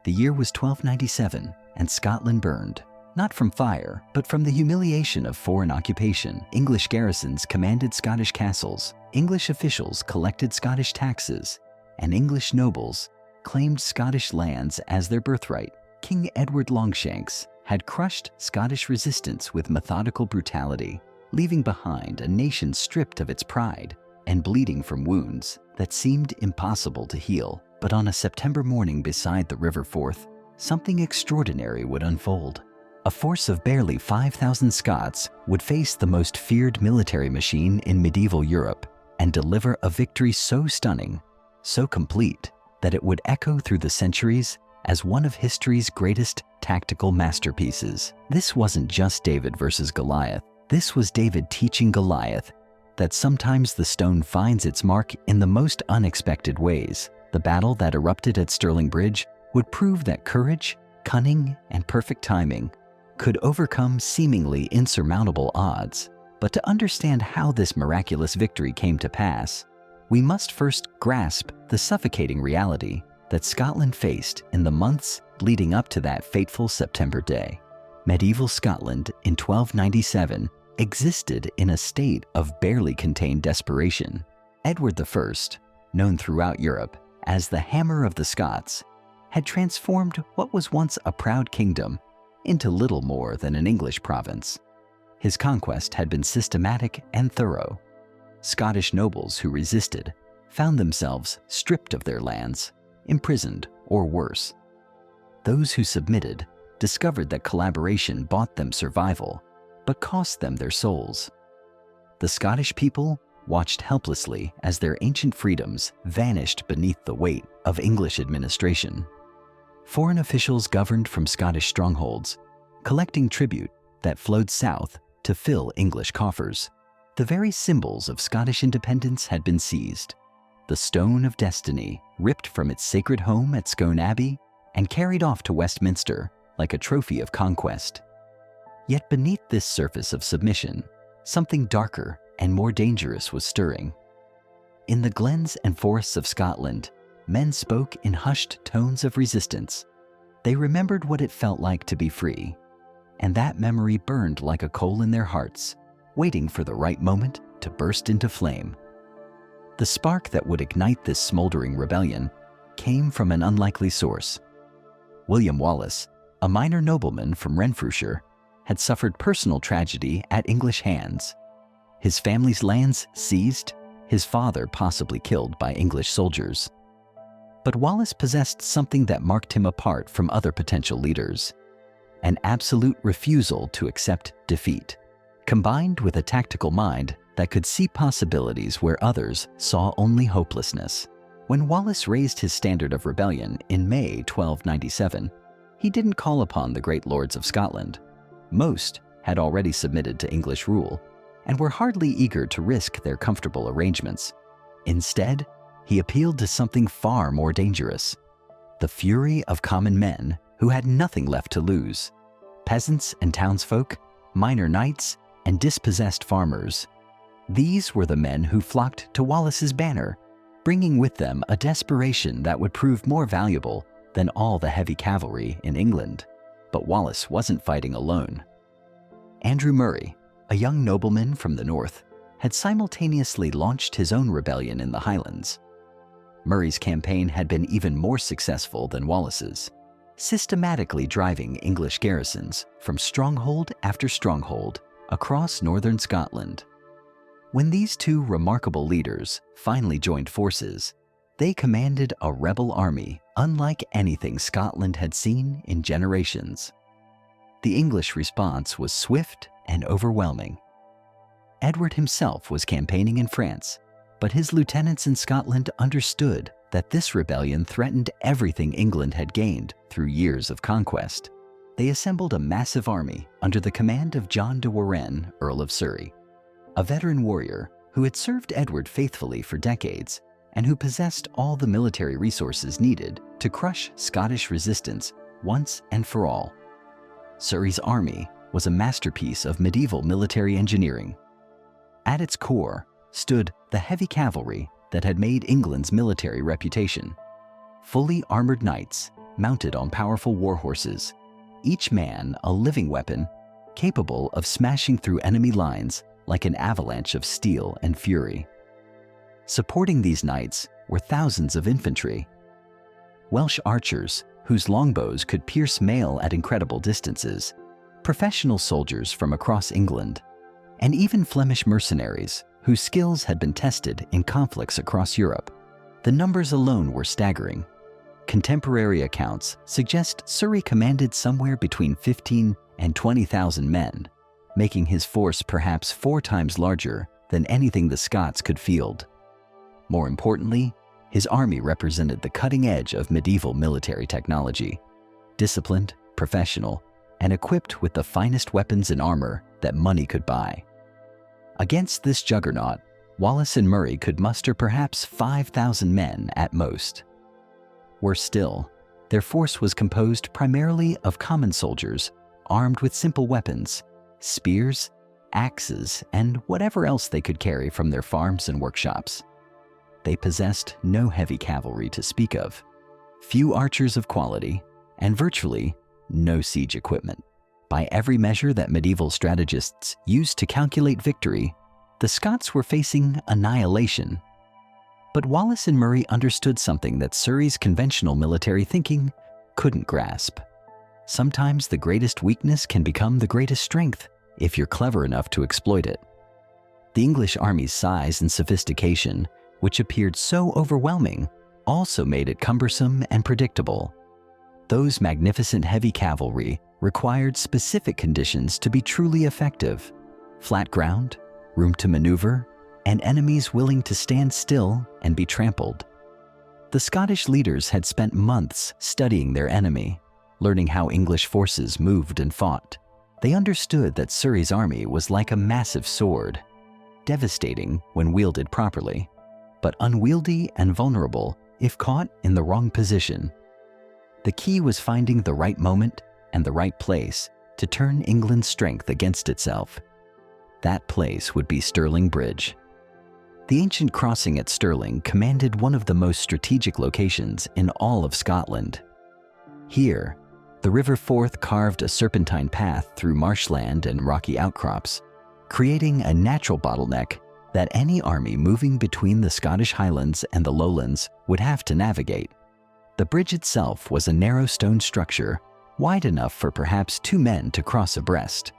The year was 1297, and Scotland burned. Not from fire, but from the humiliation of foreign occupation. English garrisons commanded Scottish castles, English officials collected Scottish taxes, and English nobles claimed Scottish lands as their birthright. King Edward Longshanks had crushed Scottish resistance with methodical brutality, leaving behind a nation stripped of its pride and bleeding from wounds that seemed impossible to heal. But on a September morning beside the River Forth, something extraordinary would unfold. A force of barely 5,000 Scots would face the most feared military machine in medieval Europe and deliver a victory so stunning, so complete, that it would echo through the centuries as one of history's greatest tactical masterpieces. This wasn't just David versus Goliath. This was David teaching Goliath that sometimes the stone finds its mark in the most unexpected ways. The battle that erupted at Stirling Bridge would prove that courage, cunning, and perfect timing could overcome seemingly insurmountable odds. But to understand how this miraculous victory came to pass, we must first grasp the suffocating reality that Scotland faced in the months leading up to that fateful September day. Medieval Scotland in 1297 existed in a state of barely contained desperation. Edward I, known throughout Europe as the Hammer of the Scots, had transformed what was once a proud kingdom into little more than an English province. His conquest had been systematic and thorough. Scottish nobles who resisted found themselves stripped of their lands, imprisoned, or worse. Those who submitted discovered that collaboration bought them survival, but cost them their souls. The Scottish people watched helplessly as their ancient freedoms vanished beneath the weight of English administration. Foreign officials governed from Scottish strongholds, collecting tribute that flowed south to fill English coffers. The very symbols of Scottish independence had been seized. The Stone of Destiny, ripped from its sacred home at Scone Abbey and carried off to Westminster like a trophy of conquest. Yet beneath this surface of submission, something darker and more dangerous was stirring. In the glens and forests of Scotland, men spoke in hushed tones of resistance. They remembered what it felt like to be free, and that memory burned like a coal in their hearts, waiting for the right moment to burst into flame. The spark that would ignite this smoldering rebellion came from an unlikely source. William Wallace, a minor nobleman from Renfrewshire, had suffered personal tragedy at English hands. His family's lands seized, his father possibly killed by English soldiers. But Wallace possessed something that marked him apart from other potential leaders: an absolute refusal to accept defeat, combined with a tactical mind that could see possibilities where others saw only hopelessness. When Wallace raised his standard of rebellion in May 1297, he didn't call upon the great lords of Scotland. Most had already submitted to English rule and were hardly eager to risk their comfortable arrangements. Instead, he appealed to something far more dangerous: the fury of common men who had nothing left to lose. Peasants and townsfolk, minor knights, and dispossessed farmers. These were the men who flocked to Wallace's banner, bringing with them a desperation that would prove more valuable than all the heavy cavalry in England. But Wallace wasn't fighting alone. Andrew Murray, a young nobleman from the north, had simultaneously launched his own rebellion in the Highlands. Murray's campaign had been even more successful than Wallace's, systematically driving English garrisons from stronghold after stronghold across northern Scotland. When these two remarkable leaders finally joined forces, they commanded a rebel army unlike anything Scotland had seen in generations. The English response was swift and overwhelming. Edward himself was campaigning in France, but his lieutenants in Scotland understood that this rebellion threatened everything England had gained through years of conquest. They assembled a massive army under the command of John de Warenne, Earl of Surrey, a veteran warrior who had served Edward faithfully for decades and who possessed all the military resources needed to crush Scottish resistance once and for all. Surrey's army was a masterpiece of medieval military engineering. At its core stood the heavy cavalry that had made England's military reputation. Fully armored knights, mounted on powerful war horses, each man a living weapon capable of smashing through enemy lines like an avalanche of steel and fury. Supporting these knights were thousands of infantry, Welsh archers whose longbows could pierce mail at incredible distances, professional soldiers from across England, and even Flemish mercenaries whose skills had been tested in conflicts across Europe. The numbers alone were staggering. Contemporary accounts suggest Surrey commanded somewhere between 15 and 20,000 men, making his force perhaps 4 times larger than anything the Scots could field. More importantly, his army represented the cutting edge of medieval military technology, disciplined, professional, and equipped with the finest weapons and armor that money could buy. Against this juggernaut, Wallace and Murray could muster perhaps 5,000 men at most. Worse still, their force was composed primarily of common soldiers armed with simple weapons, spears, axes, and whatever else they could carry from their farms and workshops. They possessed no heavy cavalry to speak of, few archers of quality, and virtually no siege equipment. By every measure that medieval strategists used to calculate victory, the Scots were facing annihilation. But Wallace and Murray understood something that Surrey's conventional military thinking couldn't grasp. Sometimes the greatest weakness can become the greatest strength if you're clever enough to exploit it. The English army's size and sophistication, which appeared so overwhelming, also made it cumbersome and predictable. Those magnificent heavy cavalry required specific conditions to be truly effective: flat ground, room to maneuver, and enemies willing to stand still and be trampled. The Scottish leaders had spent months studying their enemy, learning how English forces moved and fought. They understood that Surrey's army was like a massive sword, devastating when wielded properly, but unwieldy and vulnerable if caught in the wrong position. The key was finding the right moment and the right place to turn England's strength against itself. That place would be Stirling Bridge. The ancient crossing at Stirling commanded one of the most strategic locations in all of Scotland. Here, the River Forth carved a serpentine path through marshland and rocky outcrops, creating a natural bottleneck that any army moving between the Scottish Highlands and the Lowlands would have to navigate. The bridge itself was a narrow stone structure, wide enough for perhaps 2 men to cross abreast,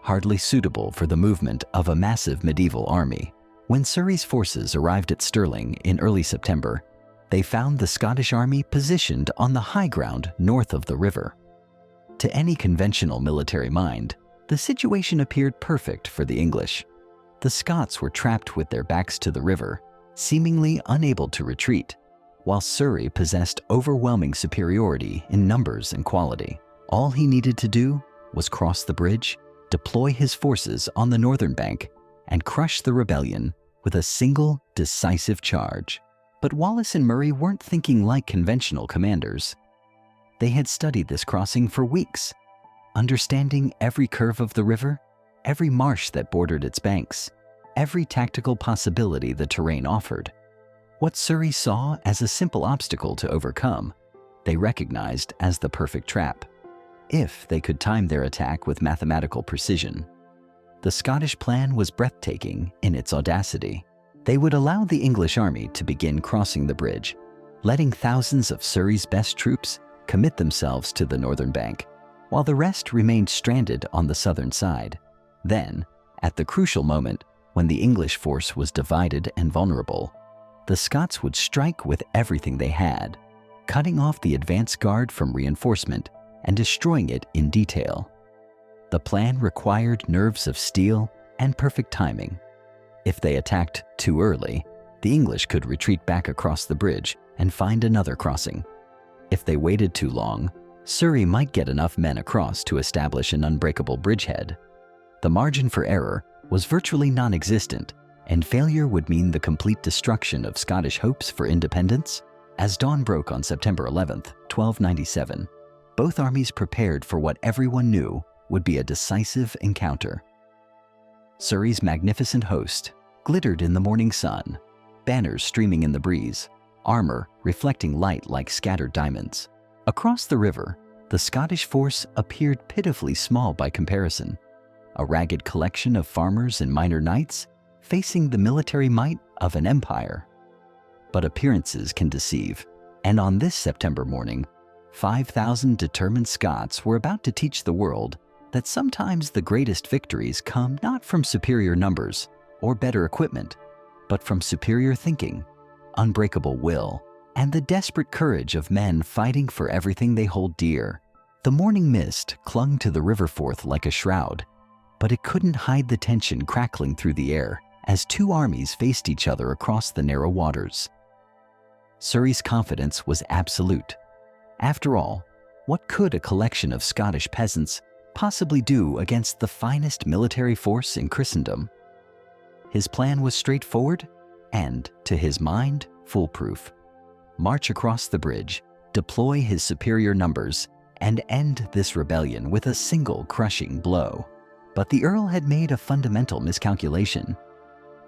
hardly suitable for the movement of a massive medieval army. When Surrey's forces arrived at Stirling in early September, they found the Scottish army positioned on the high ground north of the river. To any conventional military mind, the situation appeared perfect for the English. The Scots were trapped with their backs to the river, seemingly unable to retreat, while Surrey possessed overwhelming superiority in numbers and quality. All he needed to do was cross the bridge, deploy his forces on the northern bank, and crush the rebellion with a single, decisive charge. But Wallace and Murray weren't thinking like conventional commanders. They had studied this crossing for weeks, understanding every curve of the river, every marsh that bordered its banks, every tactical possibility the terrain offered. What Surrey saw as a simple obstacle to overcome, they recognized as the perfect trap, if they could time their attack with mathematical precision. The Scottish plan was breathtaking in its audacity. They would allow the English army to begin crossing the bridge, letting thousands of Surrey's best troops commit themselves to the northern bank, while the rest remained stranded on the southern side. Then, at the crucial moment when the English force was divided and vulnerable, the Scots would strike with everything they had, cutting off the advance guard from reinforcement and destroying it in detail. The plan required nerves of steel and perfect timing. If they attacked too early, the English could retreat back across the bridge and find another crossing. If they waited too long, Surrey might get enough men across to establish an unbreakable bridgehead. The margin for error was virtually non-existent, and failure would mean the complete destruction of Scottish hopes for independence. As dawn broke on September 11th, 1297, both armies prepared for what everyone knew would be a decisive encounter. Surrey's magnificent host glittered in the morning sun, banners streaming in the breeze, armor reflecting light like scattered diamonds. Across the river, the Scottish force appeared pitifully small by comparison, a ragged collection of farmers and minor knights facing the military might of an empire. But appearances can deceive, and on this September morning, 5,000 determined Scots were about to teach the world that sometimes the greatest victories come not from superior numbers or better equipment, but from superior thinking, unbreakable will, and the desperate courage of men fighting for everything they hold dear. The morning mist clung to the river Forth like a shroud, but it couldn't hide the tension crackling through the air as two armies faced each other across the narrow waters. Surrey's confidence was absolute. After all, what could a collection of Scottish peasants possibly do against the finest military force in Christendom? His plan was straightforward and, to his mind, foolproof. March across the bridge, deploy his superior numbers, and end this rebellion with a single crushing blow. But the Earl had made a fundamental miscalculation.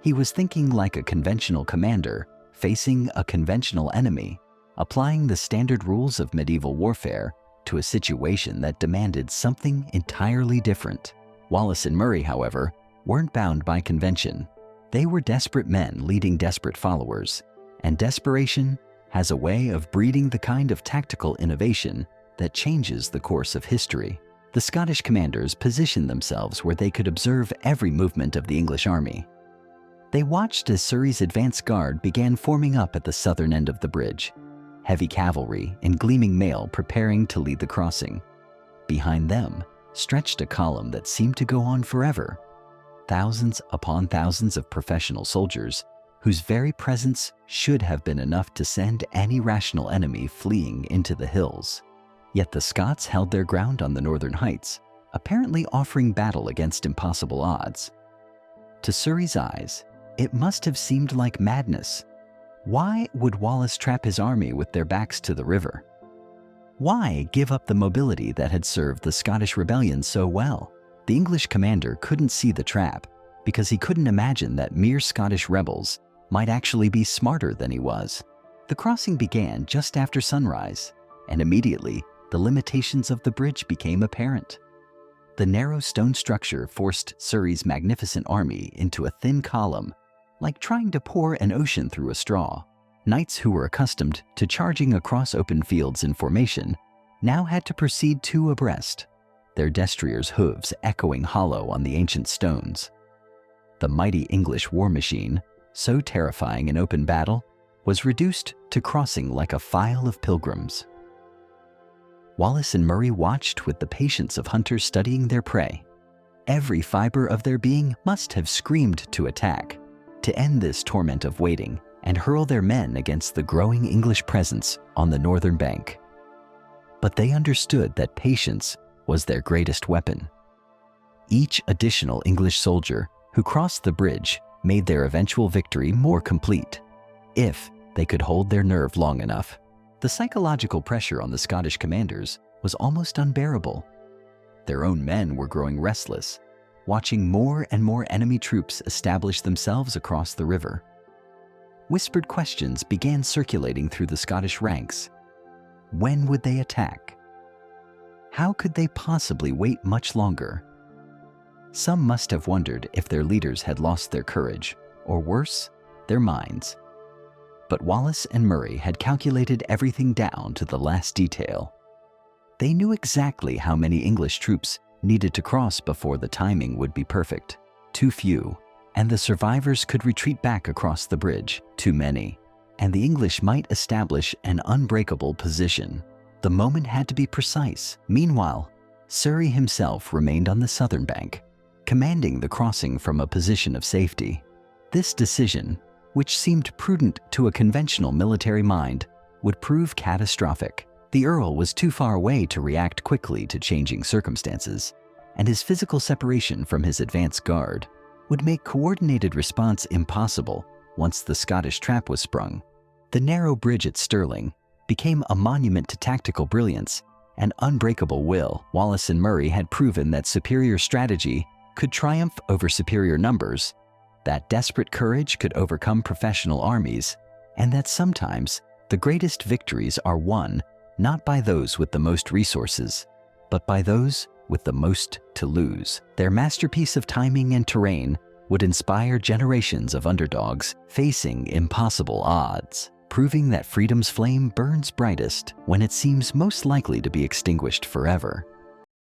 He was thinking like a conventional commander facing a conventional enemy, applying the standard rules of medieval warfare to a situation that demanded something entirely different. Wallace and Murray, however, weren't bound by convention. They were desperate men leading desperate followers, and desperation has a way of breeding the kind of tactical innovation that changes the course of history. The Scottish commanders positioned themselves where they could observe every movement of the English army. They watched as Surrey's advance guard began forming up at the southern end of the bridge, heavy cavalry in gleaming mail preparing to lead the crossing. Behind them stretched a column that seemed to go on forever. Thousands upon thousands of professional soldiers whose very presence should have been enough to send any rational enemy fleeing into the hills. Yet the Scots held their ground on the northern heights, apparently offering battle against impossible odds. To Surrey's eyes, it must have seemed like madness. Why would Wallace trap his army with their backs to the river? Why give up the mobility that had served the Scottish rebellion so well? The English commander couldn't see the trap because he couldn't imagine that mere Scottish rebels might actually be smarter than he was. The crossing began just after sunrise, and immediately the limitations of the bridge became apparent. The narrow stone structure forced Surrey's magnificent army into a thin column, like trying to pour an ocean through a straw. Knights who were accustomed to charging across open fields in formation now had to proceed two abreast, their destriers' hooves echoing hollow on the ancient stones. The mighty English war machine, so terrifying in open battle, was reduced to crossing like a file of pilgrims. Wallace and Murray watched with the patience of hunters studying their prey. Every fiber of their being must have screamed to attack, to end this torment of waiting and hurl their men against the growing English presence on the northern bank. But they understood that patience was their greatest weapon. Each additional English soldier who crossed the bridge made their eventual victory more complete, if they could hold their nerve long enough. The psychological pressure on the Scottish commanders was almost unbearable. Their own men were growing restless, watching more and more enemy troops establish themselves across the river. Whispered questions began circulating through the Scottish ranks. When would they attack? How could they possibly wait much longer? Some must have wondered if their leaders had lost their courage, or worse, their minds. But Wallace and Murray had calculated everything down to the last detail. They knew exactly how many English troops needed to cross before the timing would be perfect. Too few, and the survivors could retreat back across the bridge. Too many, and the English might establish an unbreakable position. The moment had to be precise. Meanwhile, Surrey himself remained on the southern bank, commanding the crossing from a position of safety. This decision, which seemed prudent to a conventional military mind, would prove catastrophic. The Earl was too far away to react quickly to changing circumstances, and his physical separation from his advance guard would make coordinated response impossible once the Scottish trap was sprung. The narrow bridge at Stirling became a monument to tactical brilliance and unbreakable will. Wallace and Murray had proven that superior strategy could triumph over superior numbers, that desperate courage could overcome professional armies, and that sometimes the greatest victories are won not by those with the most resources, but by those with the most to lose. Their masterpiece of timing and terrain would inspire generations of underdogs facing impossible odds, proving that freedom's flame burns brightest when it seems most likely to be extinguished forever.